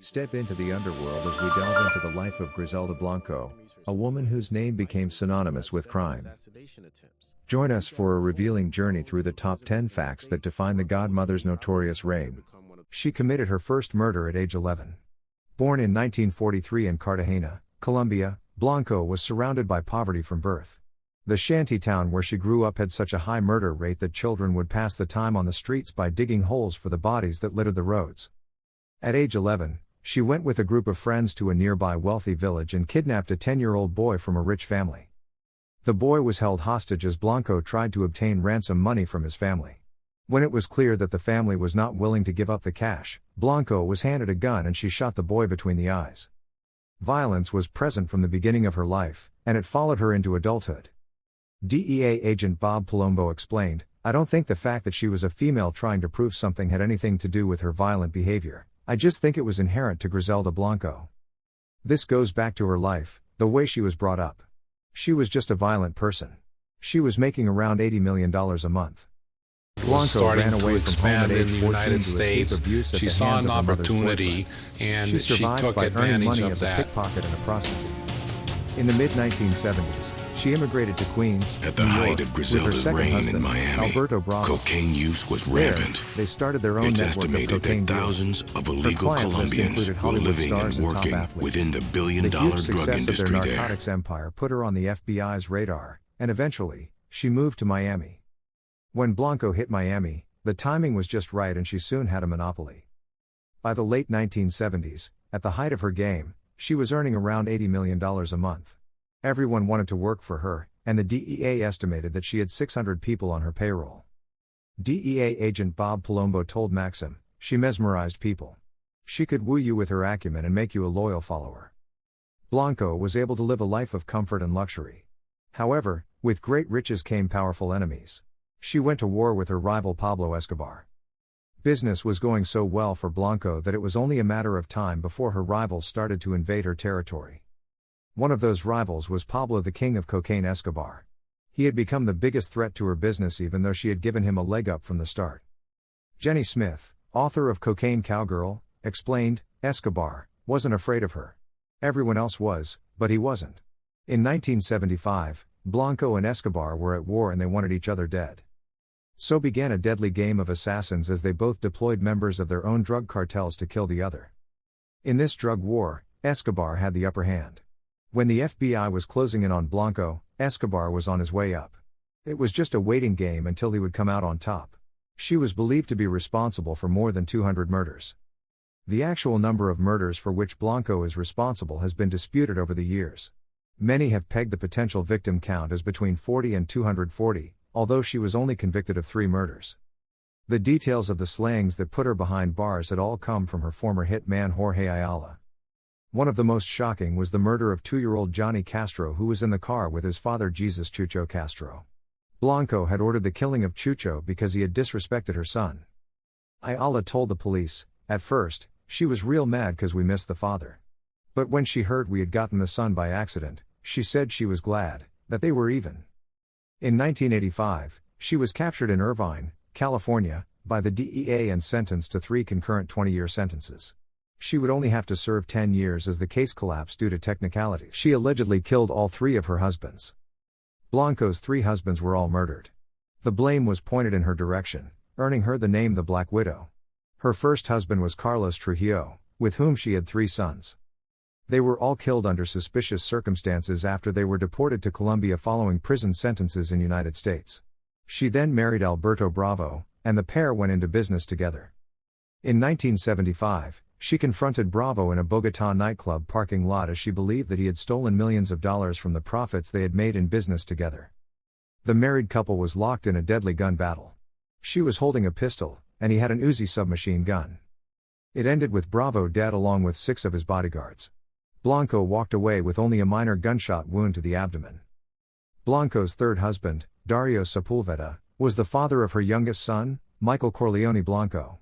Step into the underworld as we delve into the life of Griselda Blanco, a woman whose name became synonymous with crime. Join us for a revealing journey through the top 10 facts that define the Godmother's notorious reign. She committed her first murder at age 11. Born in 1943 in Cartagena, Colombia, Blanco was surrounded by poverty from birth. The shanty town where she grew up had such a high murder rate that children would pass the time on the streets by digging holes for the bodies that littered the roads. At age 11, she went with a group of friends to a nearby wealthy village and kidnapped a 10-year-old boy from a rich family. The boy was held hostage as Blanco tried to obtain ransom money from his family. When it was clear that the family was not willing to give up the cash, Blanco was handed a gun and she shot the boy between the eyes. Violence was present from the beginning of her life, and it followed her into adulthood. DEA agent Bob Palumbo explained, "I don't think the fact that she was a female trying to prove something had anything to do with her violent behavior. I just think it was inherent to Griselda Blanco. This goes back to her life, the way she was brought up. She was just a violent person. She was making around $80 million a month." Blanco ran away from home at age 14 to escape abuse at the hands of her mother's boyfriend. She survived by earning money as a pickpocket and a prostitute. In the mid-1970s, she immigrated to Queens, at the New height York, of Griselda's reign in Miami. Alberto Bravo. Cocaine use was rampant. They started their own It's network estimated of cocaine that thousands of illegal client list Colombians included were Hollywood living stars and and top working athletes. within the The billion-dollar huge drug success of industry their there. narcotics empire put her on the FBI's radar, and eventually, she moved to Miami. When Blanco hit Miami, the timing was just right and she soon had a monopoly. By the late 1970s, at the height of her game, she was earning around $80 million a month. Everyone wanted to work for her, and the DEA estimated that she had 600 people on her payroll. DEA agent Bob Palumbo told Maxim, "She mesmerized people. She could woo you with her acumen and make you a loyal follower." Blanco was able to live a life of comfort and luxury. However, with great riches came powerful enemies. She went to war with her rival Pablo Escobar. Business was going so well for Blanco that it was only a matter of time before her rivals started to invade her territory. One of those rivals was Pablo the King of Cocaine Escobar. He had become the biggest threat to her business even though she had given him a leg up from the start. Jenny Smith, author of Cocaine Cowgirl, explained, "Escobar wasn't afraid of her. Everyone else was, but he wasn't." In 1975, Blanco and Escobar were at war and they wanted each other dead. So began a deadly game of assassins as they both deployed members of their own drug cartels to kill the other. In this drug war, Escobar had the upper hand. When the FBI was closing in on Blanco, Escobar was on his way up. It was just a waiting game until he would come out on top. She was believed to be responsible for more than 200 murders. The actual number of murders for which Blanco is responsible has been disputed over the years. Many have pegged the potential victim count as between 40 and 240, although she was only convicted of 3 murders. The details of the slayings that put her behind bars had all come from her former hitman Jorge Ayala. One of the most shocking was the murder of 2-year-old Johnny Castro, who was in the car with his father Jesus Chucho Castro. Blanco had ordered the killing of Chucho because he had disrespected her son. Ayala told the police, "At first, she was real mad 'cause we missed the father. But when she heard we had gotten the son by accident, she said she was glad that they were even." In 1985, she was captured in Irvine, California, by the DEA and sentenced to 3 concurrent 20-year sentences. She would only have to serve 10 years as the case collapsed due to technicalities. She allegedly killed all 3 of her husbands. Blanco's 3 husbands were all murdered. The blame was pointed in her direction, earning her the name the Black Widow. Her first husband was Carlos Trujillo, with whom she had 3 sons. They were all killed under suspicious circumstances after they were deported to Colombia following prison sentences in the United States. She then married Alberto Bravo, and the pair went into business together. In 1975, she confronted Bravo in a Bogotá nightclub parking lot as she believed that he had stolen millions of dollars from the profits they had made in business together. The married couple was locked in a deadly gun battle. She was holding a pistol, and he had an Uzi submachine gun. It ended with Bravo dead along with 6 of his bodyguards. Blanco walked away with only a minor gunshot wound to the abdomen. Blanco's 3rd husband, Dario Sepulveda, was the father of her youngest son, Michael Corleone Blanco.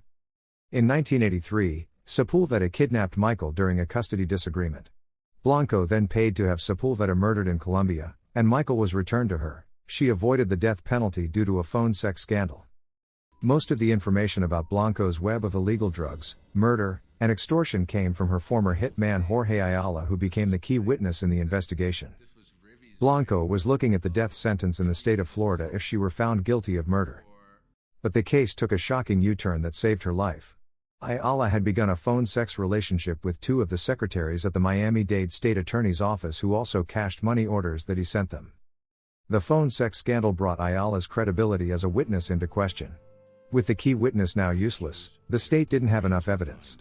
In 1983, Sepulveda kidnapped Michael during a custody disagreement. Blanco then paid to have Sepulveda murdered in Colombia, and Michael was returned to her. She avoided the death penalty due to a phone sex scandal. Most of the information about Blanco's web of illegal drugs, murder, and extortion came from her former hitman Jorge Ayala, who became the key witness in the investigation. Blanco was looking at the death sentence in the state of Florida if she were found guilty of murder. But the case took a shocking U-turn that saved her life. Ayala had begun a phone sex relationship with two of the secretaries at the Miami-Dade State Attorney's Office, who also cashed money orders that he sent them. The phone sex scandal brought Ayala's credibility as a witness into question. With the key witness now useless, the state didn't have enough evidence.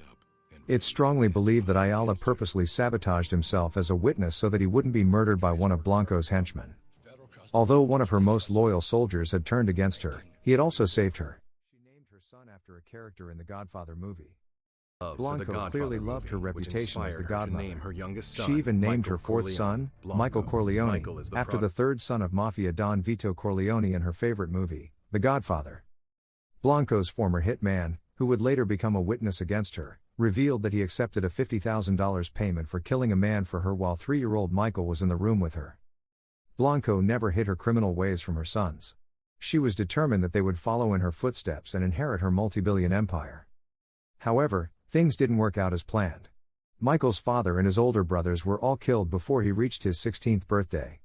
It's strongly believed that Ayala purposely sabotaged himself as a witness so that he wouldn't be murdered by one of Blanco's henchmen. Although one of her most loyal soldiers had turned against her, he had also saved her. She named her son after a character in the Godfather movie. Blanco clearly loved her reputation as the godmother. She even named her fourth son, Michael Corleone, after the third son of Mafia Don Vito Corleone in her favorite movie, The Godfather. Blanco's former hitman, who would later become a witness against her, revealed that he accepted a $50,000 payment for killing a man for her while 3-year-old Michael was in the room with her. Blanco never hid her criminal ways from her sons. She was determined that they would follow in her footsteps and inherit her multi-billion empire. However, things didn't work out as planned. Michael's father and his older brothers were all killed before he reached his 16th birthday.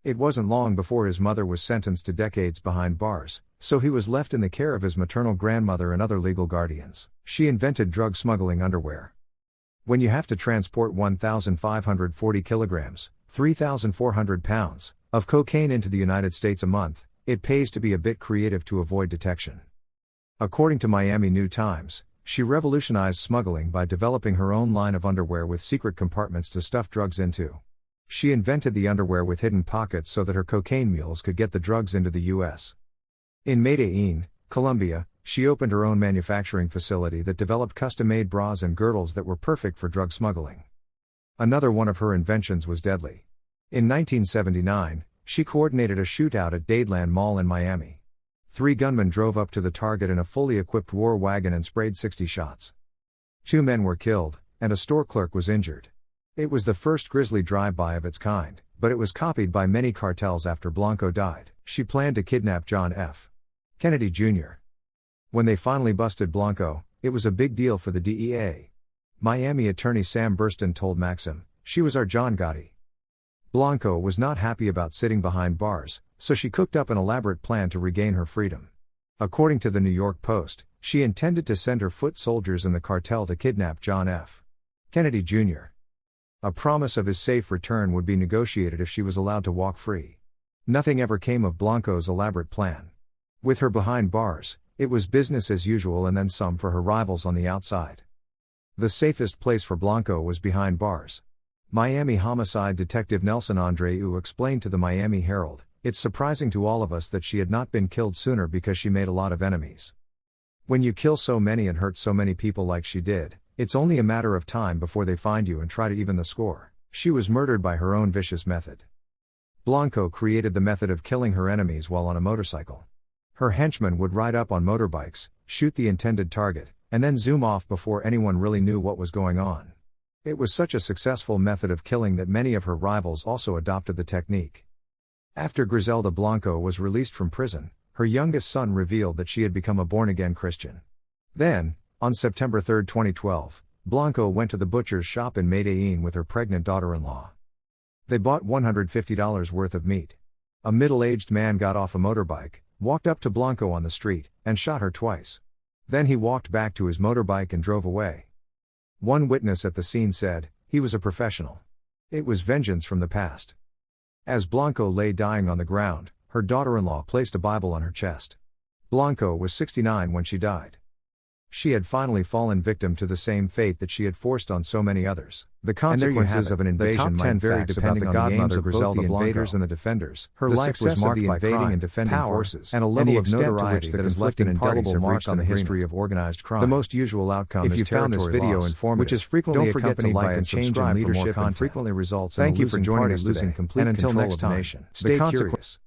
It wasn't long before his mother was sentenced to decades behind bars, so he was left in the care of his maternal grandmother and other legal guardians. She invented drug smuggling underwear. When you have to transport 1,540 kilograms, 3,400 pounds, of cocaine into the United States a month, it pays to be a bit creative to avoid detection. According to Miami New Times, she revolutionized smuggling by developing her own line of underwear with secret compartments to stuff drugs into. She invented the underwear with hidden pockets so that her cocaine mules could get the drugs into the U.S. In Medellin, Colombia, she opened her own manufacturing facility that developed custom-made bras and girdles that were perfect for drug smuggling. Another one of her inventions was deadly. In 1979, she coordinated a shootout at Dadeland Mall in Miami. 3 gunmen drove up to the target in a fully equipped war wagon and sprayed 60 shots. 2 men were killed, and a store clerk was injured. It was the first grisly drive-by of its kind, but it was copied by many cartels after Blanco died. She planned to kidnap John F. Kennedy Jr. When they finally busted Blanco, it was a big deal for the DEA. Miami attorney Sam Burston told Maxim, "She was our John Gotti." Blanco was not happy about sitting behind bars, so she cooked up an elaborate plan to regain her freedom. According to the New York Post, she intended to send her foot soldiers in the cartel to kidnap John F. Kennedy Jr. A promise of his safe return would be negotiated if she was allowed to walk free. Nothing ever came of Blanco's elaborate plan. With her behind bars, it was business as usual and then some for her rivals on the outside. The safest place for Blanco was behind bars. Miami homicide detective Nelson Andreu explained to the Miami Herald, "It's surprising to all of us that she had not been killed sooner because she made a lot of enemies. When you kill so many and hurt so many people like she did, it's only a matter of time before they find you and try to even the score." She was murdered by her own vicious method. Blanco created the method of killing her enemies while on a motorcycle. Her henchmen would ride up on motorbikes, shoot the intended target, and then zoom off before anyone really knew what was going on. It was such a successful method of killing that many of her rivals also adopted the technique. After Griselda Blanco was released from prison, her youngest son revealed that she had become a born-again Christian. Then, on September 3, 2012, Blanco went to the butcher's shop in Medellin with her pregnant daughter-in-law. They bought $150 worth of meat. A middle-aged man got off a motorbike, walked up to Blanco on the street, and shot her twice. Then he walked back to his motorbike and drove away. One witness at the scene said, "He was a professional. It was vengeance from the past." As Blanco lay dying on the ground, her daughter-in-law placed a Bible on her chest. Blanco was 69 when she died. She had finally fallen victim to the same fate that she had forced on so many others. The consequences of an invasion might vary depending on the aims of Griselda Blanco, invaders and the defenders. Her life was marked by invading and defending forces, and a level of notoriety that has left an indelible mark on the history of organized crime. The most usual outcome is territory loss, which is frequently accompanied by a change in leadership and frequently results in losing complete control of the nation. Stay curious.